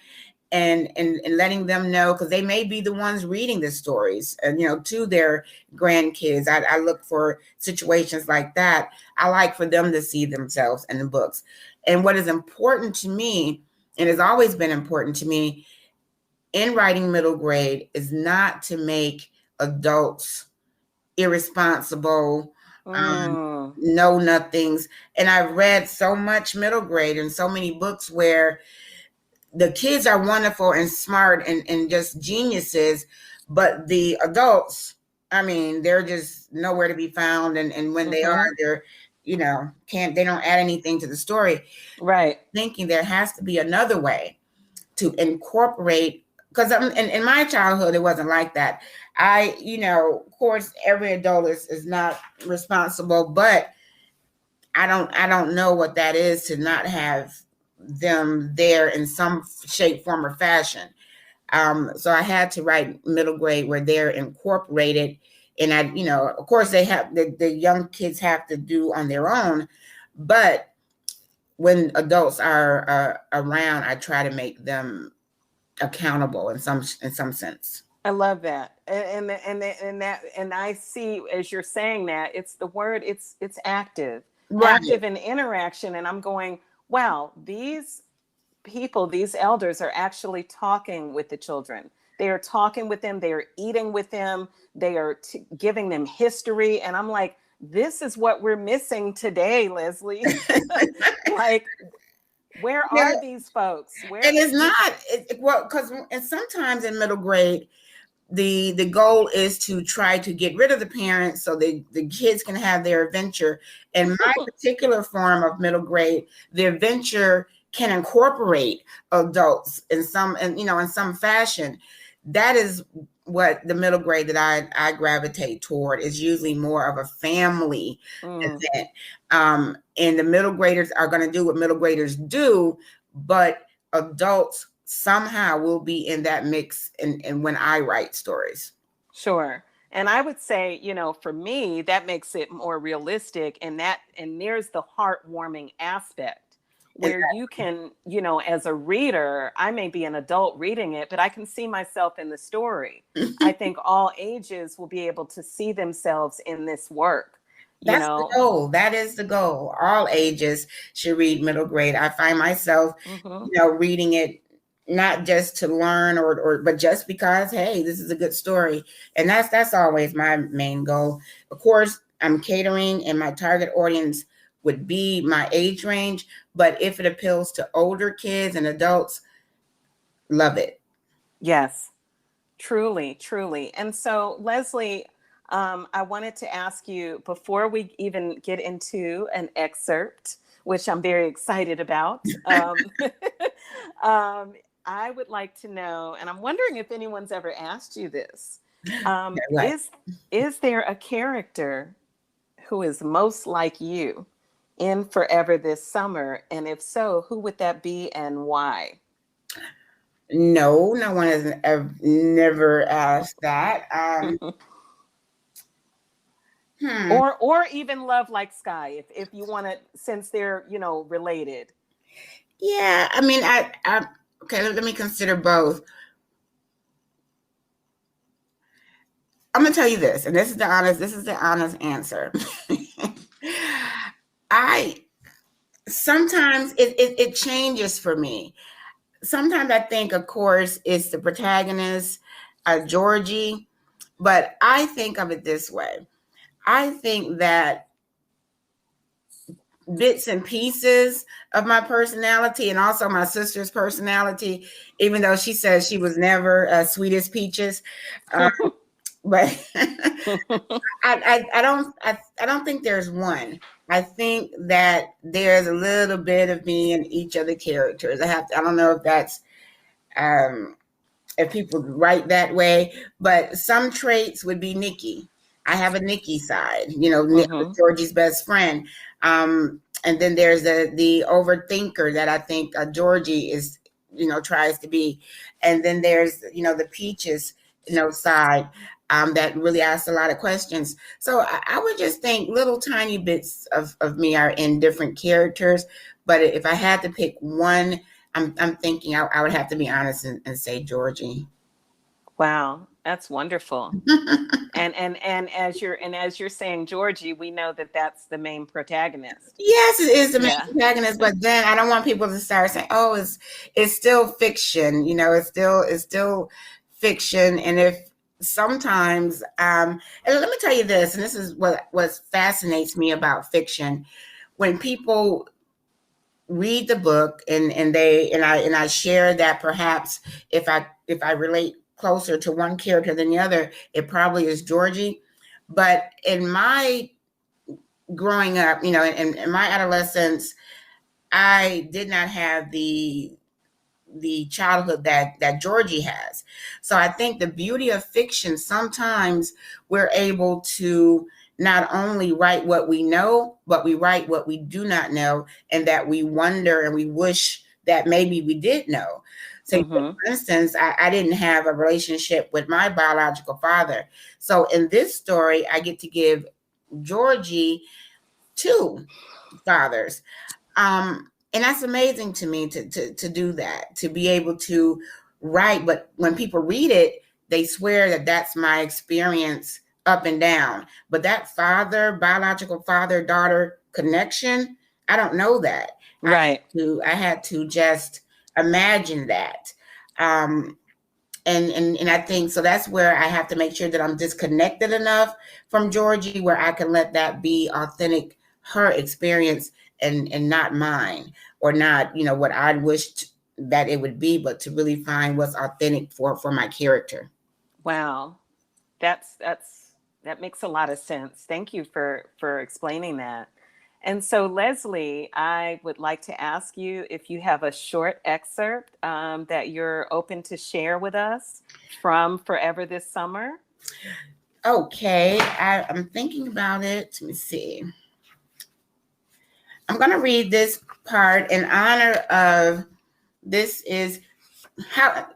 and letting them know, because they may be the ones reading the stories and to their grandkids. I look for situations like that. I like for them to see themselves in the books. And what is important to me, and has always been important to me in writing middle grade, is not to make adults irresponsible, know nothings. And I've read so much middle grade and so many books where the kids are wonderful and smart and just geniuses, but the adults, they're just nowhere to be found. And when they are, they're, they don't add anything to the story. Right. Thinking there has to be another way to incorporate, because in my childhood, it wasn't like that. Of course, every adult is not responsible, but I don't know what that is to not have them there in some shape, form, or fashion. So I had to write middle grade where they're incorporated. And I, of course they have, the young kids have to do on their own, but when adults are around, I try to make them accountable in some sense. I love that. And I see, as you're saying that, it's the word, it's active. Right. Active in interaction. And I'm going, wow, these people, these elders are actually talking with the children. They are talking with them. They are eating with them. They are giving them history. And I'm like, this is what we're missing today, Leslie. Like, where are these folks? And it's not, because sometimes in middle grade, the goal is to try to get rid of the parents so the kids can have their adventure. In my particular form of middle grade, the adventure can incorporate adults in some fashion. That is what the middle grade that I gravitate toward is usually more of a family event. And the middle graders are going to do what middle graders do, but adults somehow will be in that mix and when I write stories. Sure. And I would say, for me, that makes it more realistic, and there's the heartwarming aspect where you can, as a reader, I may be an adult reading it, but I can see myself in the story. I think all ages will be able to see themselves in this work. That's the goal. That is the goal. All ages should read middle grade. I find myself, reading it not just to learn but just because, hey, this is a good story. And that's always my main goal. Of course, I'm catering and my target audience would be my age range, but if it appeals to older kids and adults, love it. Yes, truly, truly. And so, Leslie, I wanted to ask you, before we even get into an excerpt, which I'm very excited about, I would like to know, and I'm wondering if anyone's ever asked you this, is there a character who is most like you in Forever This Summer? And if so, who would that be and why? No one has never asked that. Or even Love Like Sky, if you want to, since they're, related. Yeah, I mean, I okay, let me consider both. I'm gonna tell you this, and this is the honest answer. Sometimes it changes for me. Sometimes I think, of course, it's the protagonist, Georgie, but I think of it this way. I think that bits and pieces of my personality and also my sister's personality, even though she says she was never sweet as peaches. But I don't think there's one. I think that there's a little bit of me in each of the characters. I don't know if that's if people write that way, but some traits would be Nikki. I have a Nikki side, Georgie's best friend. And then there's the overthinker that I think Georgie is, tries to be. And then there's, the peaches, side that really asks a lot of questions. So I would just think little tiny bits of me are in different characters. But if I had to pick one, I'm thinking I would have to be honest and say Georgie. Wow, that's wonderful. and as you're saying Georgie, we know that that's the main protagonist. Yes, it is the main protagonist, but then I don't want people to start saying, "Oh, it's still fiction." It's still fiction. And if sometimes, and let me tell you this, and this is what fascinates me about fiction, when people read the book and I share that perhaps if I relate closer to one character than the other, it probably is Georgie. But in my growing up, in my adolescence, I did not have the childhood that Georgie has. So I think the beauty of fiction, sometimes we're able to not only write what we know, but we write what we do not know, and that we wonder and we wish that maybe we did know. So, for instance, I didn't have a relationship with my biological father. So in this story, I get to give Georgie two fathers. And that's amazing to me to do that, to be able to write. But when people read it, they swear that that's my experience up and down. But that biological father-daughter connection, I don't know that. Right. I had to just imagine that. And I think so that's where I have to make sure that I'm disconnected enough from Georgie where I can let that be authentic, her experience, and not mine, or not, what I wished that it would be, but to really find what's authentic for my character. Wow. That makes a lot of sense. Thank you for explaining that. And so, Leslie, I would like to ask you if you have a short excerpt that you're open to share with us from Forever This Summer. Okay, I'm thinking about it. Let me see. I'm going to read this part in honor of, this is how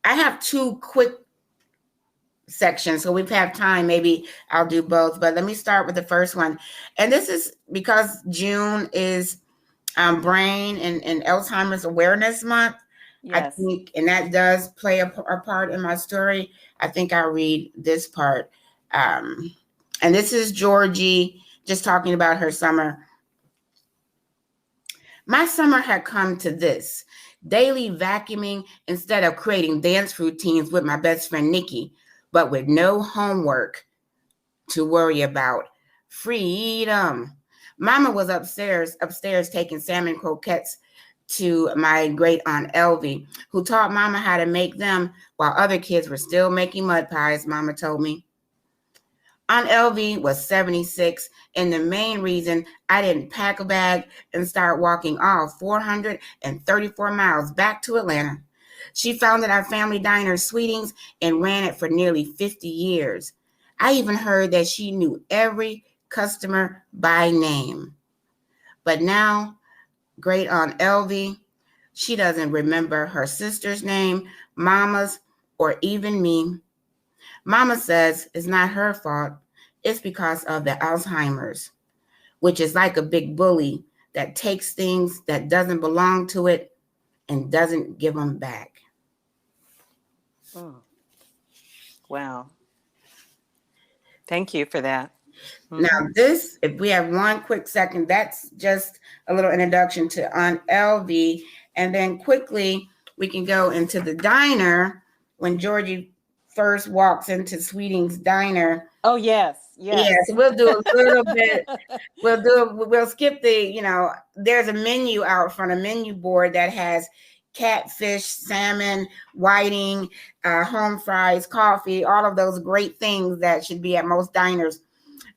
I have two quick sections, so we have time. Maybe I'll do both, but let me start with the first one. And this is because June is Brain and Alzheimer's Awareness Month. Yes. I think, and that does play a part in my story. I think I'll read this part. And this is Georgie just talking about her summer. My summer had come to this: daily vacuuming instead of creating dance routines with my best friend Nikki, but with no homework to worry about. Freedom. Mama was upstairs taking salmon croquettes to my great aunt Elvie, who taught Mama how to make them while other kids were still making mud pies, Mama told me. Aunt Elvie was 76, and the main reason I didn't pack a bag and start walking all 434 miles back to Atlanta. She founded our family diner, Sweetings, and ran it for nearly 50 years. I even heard that she knew every customer by name. But now, great Aunt Elvie, she doesn't remember her sister's name, Mama's, or even me. Mama says it's not her fault. It's because of the Alzheimer's, which is like a big bully that takes things that doesn't belong to it and doesn't give them back. Oh. Wow. Thank you for that. Now this, if we have one quick second, that's just a little introduction to Aunt Elvie. And then quickly, we can go into the diner when Georgie first walks into Sweeting's diner. Oh, yes. Yes, we'll do a little bit. We'll skip the, there's a menu out front, a menu board that has catfish, salmon, whiting, home fries, coffee, all of those great things that should be at most diners.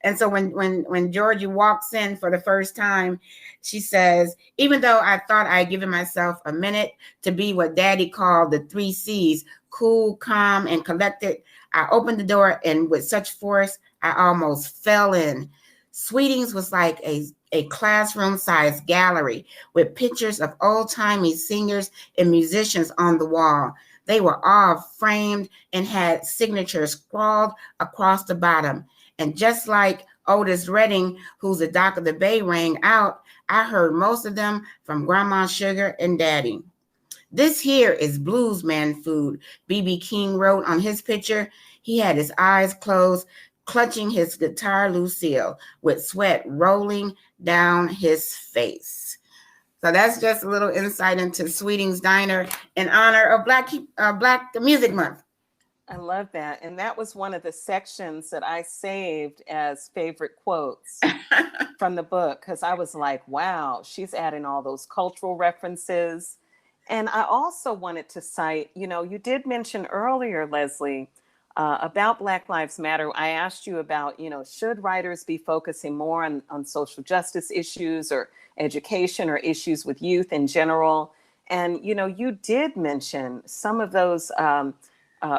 And so when Georgie walks in for the first time, she says, even though I thought I'd given myself a minute to be what Daddy called the 3 C's, cool, calm, and collected, I opened the door, and with such force, I almost fell in. Sweetings was like a classroom-sized gallery with pictures of old-timey singers and musicians on the wall. They were all framed and had signatures scrawled across the bottom. And just like Otis Redding, who's the Dock of the Bay, rang out, I heard most of them from Grandma Sugar and Daddy. This here is bluesman food, B.B. King wrote on his picture. He had his eyes closed, clutching his guitar Lucille, with sweat rolling down his face. So that's just a little insight into Sweeting's Diner in honor of Black Music Month. I love that. And that was one of the sections that I saved as favorite quotes from the book, because I was like, wow, she's adding all those cultural references. And I also wanted to cite, you did mention earlier, Leslie, about Black Lives Matter. I asked you about, should writers be focusing more on social justice issues or education or issues with youth in general? And, you did mention some of those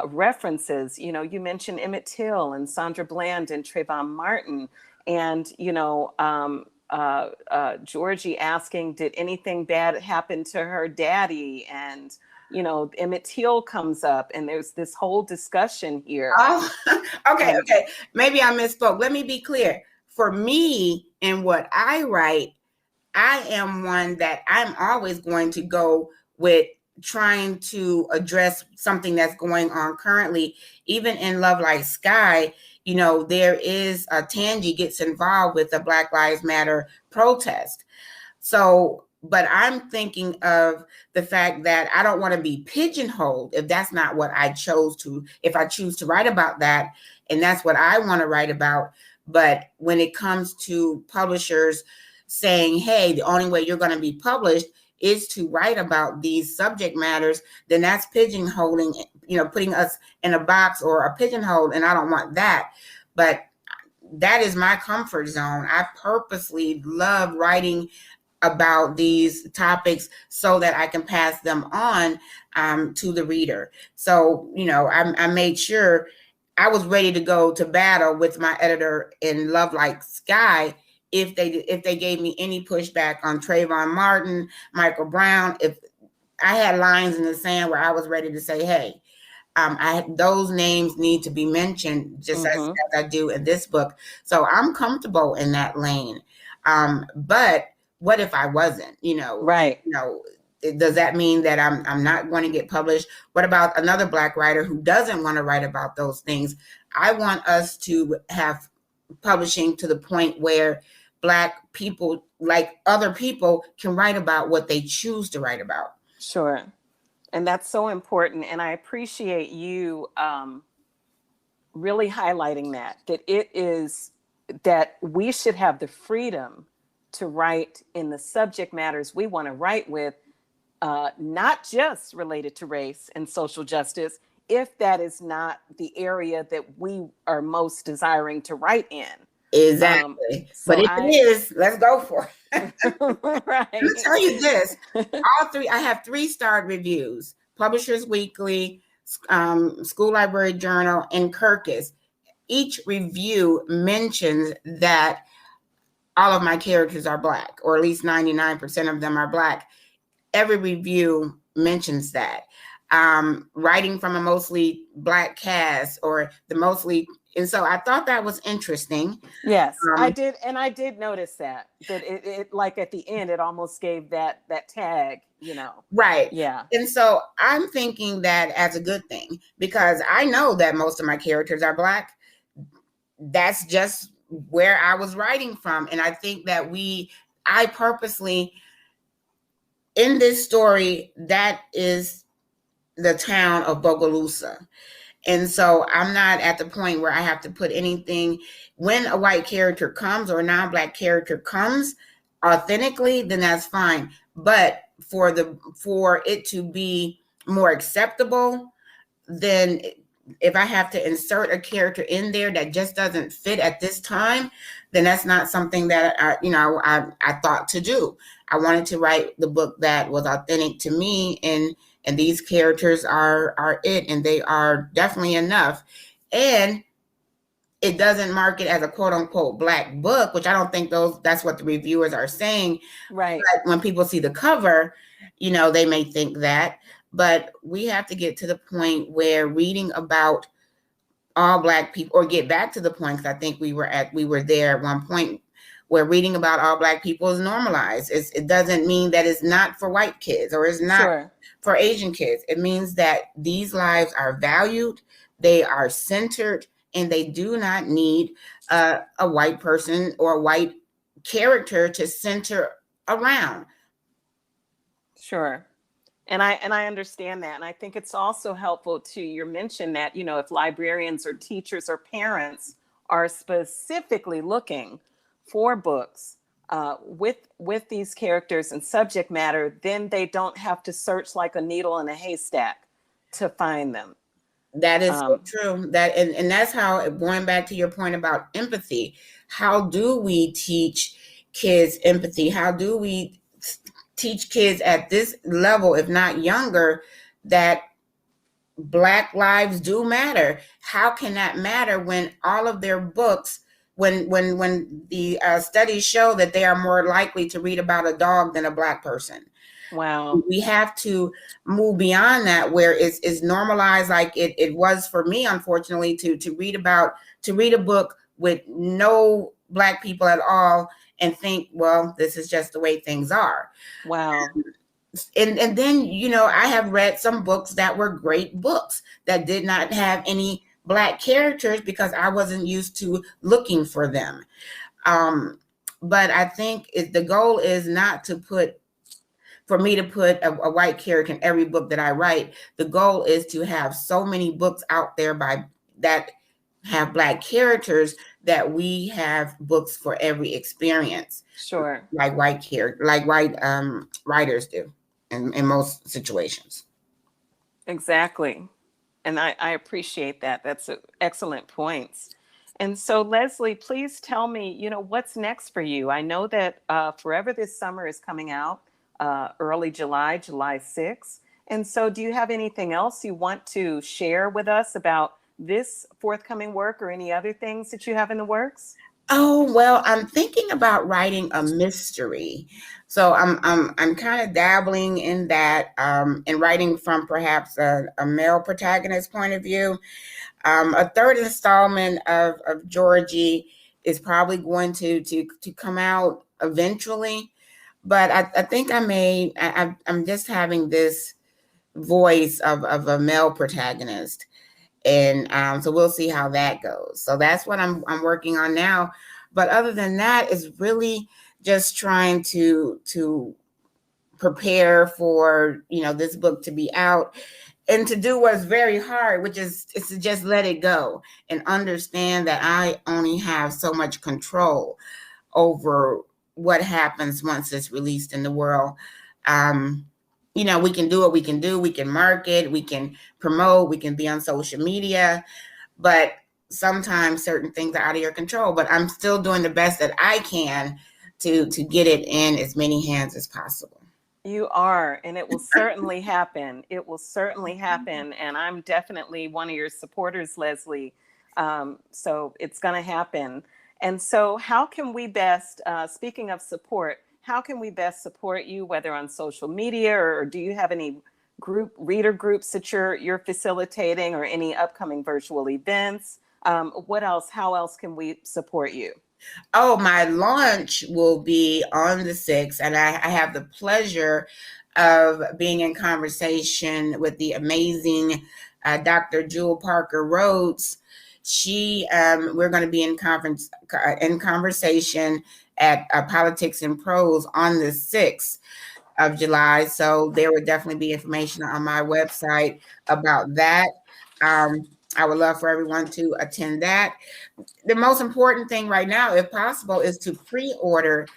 references. You know, you mentioned Emmett Till and Sandra Bland and Trayvon Martin, and Georgie asking, did anything bad happen to her daddy? And Emmett Till comes up, and there's this whole discussion here. Oh, okay. Maybe I misspoke. Let me be clear. For me and what I write, I am one that I'm always going to go with trying to address something that's going on currently. Even in Love Like Sky, there is Tangi gets involved with the Black Lives Matter protest. So, but I'm thinking of the fact that I don't want to be pigeonholed if that's not what I choose to write about that, and that's what I want to write about. But when it comes to publishers saying, hey, the only way you're going to be published is to write about these subject matters, then that's pigeonholing, putting us in a box or a pigeonhole, and I don't want that. But that is my comfort zone. I purposely love writing about these topics so that I can pass them on to the reader. So, I made sure I was ready to go to battle with my editor in Love Like Sky if they gave me any pushback on Trayvon Martin, Michael Brown. If I had lines in the sand where I was ready to say, hey, those names need to be mentioned just as I do in this book. So I'm comfortable in that lane. But what if I wasn't, Right. Does that mean that I'm not going to get published? What about another Black writer who doesn't want to write about those things? I want us to have publishing to the point where Black people, like other people, can write about what they choose to write about. Sure. And that's so important. And I appreciate you really highlighting that we should have the freedom to write in the subject matters we want to write with, not just related to race and social justice, if that is not the area that we are most desiring to write in. Exactly. But if it is, let's go for it. Right. Let me tell you this. I have 3-star reviews: Publishers Weekly, School Library Journal, and Kirkus. Each review mentions that all of my characters are Black, or at least 99% of them are Black. Every review mentions that. Writing from a mostly Black cast, and so I thought that was interesting. Yes, I did. And I did notice that it like at the end, it almost gave that tag, Right. Yeah. And so I'm thinking that as a good thing, because I know that most of my characters are Black. That's just where I was writing from. And I think that I purposely, in this story, that is the town of Bogalusa. And so I'm not at the point where I have to put anything. When a white character comes or a non-Black character comes authentically, then that's fine. But for it to be more acceptable, then if I have to insert a character in there that just doesn't fit at this time, then that's not something that I thought to do. I wanted to write the book that was authentic to me, and these characters are it, and they are definitely enough. And it doesn't mark it as a quote unquote Black book, which I don't think that's what the reviewers are saying. Right. But when people see the cover, they may think that. But we have to get to the point where reading about all Black people, or get back to the point, because I think we were there at one point, where reading about all Black people is normalized. It doesn't mean that it's not for white kids or it's not for Asian kids. It means that these lives are valued, they are centered, and they do not need a white person or a white character to center around. Sure. And I understand that. And I think it's also helpful to your mention that, if librarians or teachers or parents are specifically looking for books with these characters and subject matter, then they don't have to search like a needle in a haystack to find them. That is so true. And that's how, going back to your point about empathy, how do we teach kids empathy? How do we teach kids at this level, if not younger, that Black lives do matter. How can that matter when all of their books, when the studies show that they are more likely to read about a dog than a Black person? Wow. We have to move beyond that, where it's normalized, like it was for me, unfortunately, to read a book with no Black people at all and think, well, this is just the way things are. Wow. And then, I have read some books that were great books that did not have any Black characters because I wasn't used to looking for them. But I think the goal is not for me to put a white character in every book that I write. The goal is to have so many books out there that have Black characters that we have books for every experience. Sure. Like white writers do in most situations. Exactly. And I appreciate that. That's excellent points. And so, Leslie, please tell me, what's next for you? I know that Forever This Summer is coming out early July, July 6th. And so, do you have anything else you want to share with us about this forthcoming work or any other things that you have in the works? Oh, well, I'm thinking about writing a mystery. So I'm kind of dabbling in that, and writing from perhaps a male protagonist point of view. A third installment of Georgie is probably going to come out eventually, but I think I'm just having this voice of a male protagonist. And so we'll see how that goes. So that's what I'm working on now. But other than that, it's really just trying to prepare for this book to be out and to do what's very hard, which is to just let it go and understand that I only have so much control over what happens once it's released in the world. We can do what we can do. We can market, we can promote, we can be on social media, but sometimes certain things are out of your control. But I'm still doing the best that I can to get it in as many hands as possible. You are, and it will certainly happen. It will certainly happen. And I'm definitely one of your supporters, Leslie. So it's going to happen. And so how can we best, speaking of support, how can we best support you, whether on social media or do you have any reader groups that you're facilitating or any upcoming virtual events? What else? How else can we support you? Oh, my launch will be on the 6th, and I have the pleasure of being in conversation with the amazing Dr. Jewel Parker Rhodes. We're going to be in conversation at Politics and Prose on the 6th of July. So there would definitely be information on my website about that. I would love for everyone to attend that. The most important thing right now, if possible, is to pre-order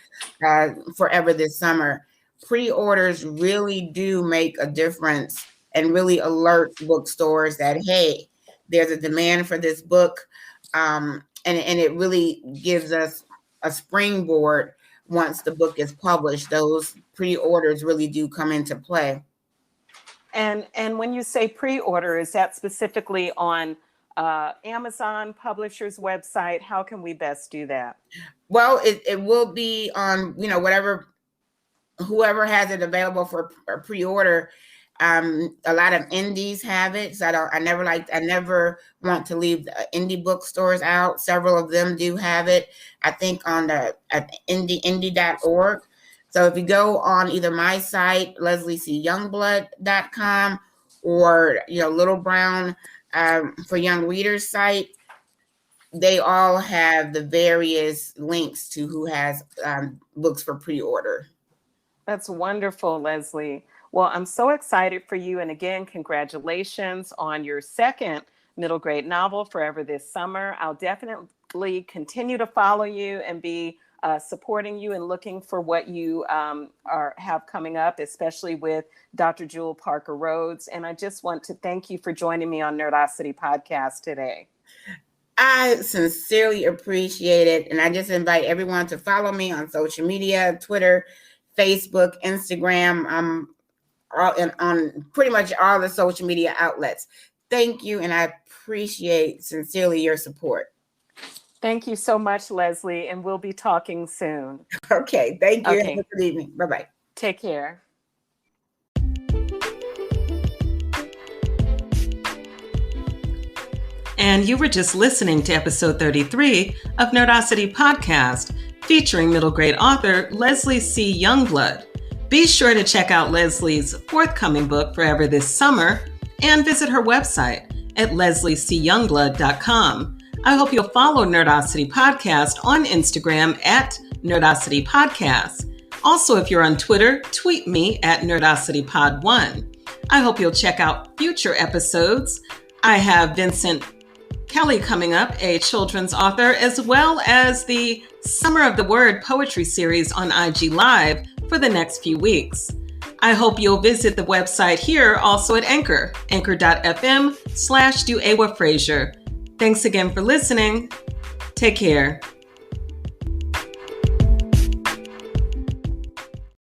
Forever This Summer. Pre-orders really do make a difference and really alert bookstores that, hey, there's a demand for this book. And it really gives us a springboard once the book is published. Those pre-orders really do come into play. And when you say pre-order, is that specifically on Amazon publisher's website? How can we best do that? Well, it will be on, whoever has it available for a pre-order. A lot of indies have it, so I never want to leave the indie bookstores out. Several of them do have it. I think on at indie.org. So if you go on either my site, LeslieCYoungblood.com, or Little Brown for Young Readers site, they all have the various links to who has books for pre-order. That's wonderful, Leslie. Well, I'm so excited for you. And again, congratulations on your second middle grade novel, Forever This Summer. I'll definitely continue to follow you and be supporting you and looking for what you have coming up, especially with Dr. Jewel Parker Rhodes. And I just want to thank you for joining me on Nerdacity podcast today. I sincerely appreciate it. And I just invite everyone to follow me on social media, Twitter, Facebook, Instagram. I'm and on pretty much all the social media outlets. Thank you, and I appreciate sincerely your support. Thank you so much, Leslie, and we'll be talking soon. Okay, thank you. Okay. Have a good evening. Bye-bye. Take care. And you were just listening to episode 33 of Nerdacity Podcast, featuring middle grade author Leslie C. Youngblood. Be sure to check out Leslie's forthcoming book, Forever This Summer, and visit her website at lesliecyoungblood.com. I hope you'll follow Nerdacity Podcast on Instagram at Nerdacity Podcast. Also, if you're on Twitter, tweet me at NerdacityPod1. I hope you'll check out future episodes. I have Vincent Kelly coming up, a children's author, as well as the Summer of the Word poetry series on IG Live for the next few weeks. I hope you'll visit the website here, also at anchor.fm/DuEwa Frazier. Thanks again for listening. Take care.